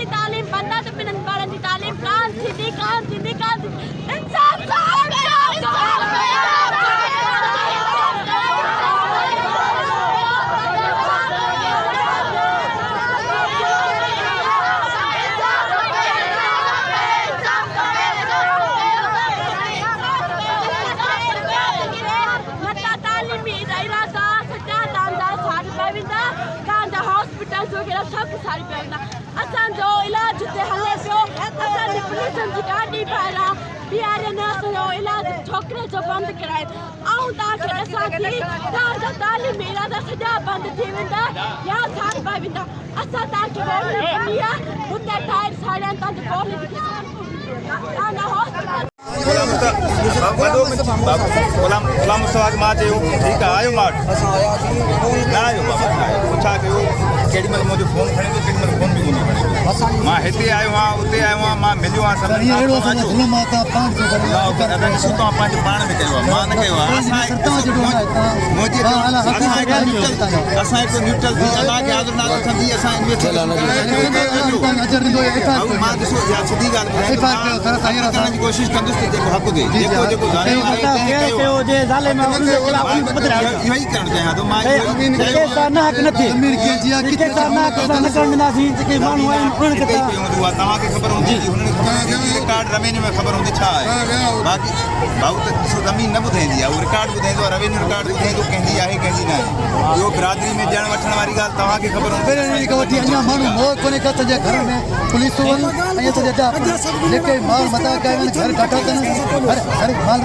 दी तालीम बंदा तो बिन बारन दी तालीम कान थी इंसाफ असांजो इलाज ते हले पियो असांजी पुलिस जी गाॾी ॿाहिरां बीआरएन जो इलाज छोकिरे जो बंदि कराए ऐं तव्हांखे ॾिसां थी तव्हांजा तालीमी इरादा सॼा बंदि थी वेंदा या साथ पाए वेंदा असां तव्हांखे गोली ॾिनी आहे हुते टायर साड़िया तव्हांजी गोली तव्हांजा हॉस्पिटल गुलाम मुस्तफ़ा मां चयो ठीकु आहे आयो मां न आयो बाबा न आयो छा कयो केॾी महिल मुंहिंजो फ़ोन खणे थो केॾी महिल फ़ोन बि कोन खणे मां हिते आयो आहियां उते आयो आहियां मां मिलियो आहियां सभिनी ॾिसूं तव्हां पंहिंजो पाण में कयो आहे मां न कयो आहे असां हिकु न्यूट्रल थी असांखे हाज़िर नाज़िर थी असां मां ॾिसो सिधी ॻाल्हि करण जी कोशिशि कंदुसि जेको हक़ हुजे इहो ई करणु चाहियां थो मां तव्हांखे ख़बर हूंदी रिकॉर्ड रेवेन्यू में ख़बर हूंदी छा आहे बाक़ी भाऊ त ॾिसो ज़मीन न ॿुधाईंदी आहे उहो रिकॉर्ड ॿुधाईंदो आहे रेवेन्यू रिकॉर्ड ॿुधाईंदो कंहिंजी आहे कंहिंजी न आहे ॿियो बिरादरी में ॾियण वठण वारी ॻाल्हि तव्हांखे ख़बर हूंदी अञा माण्हू मोह कोन्हे का तुंहिंजे घर में पुलिसूं आहिनि ऐं जेके माल मता कया आहिनि घर ॾाढा अथनि हर माल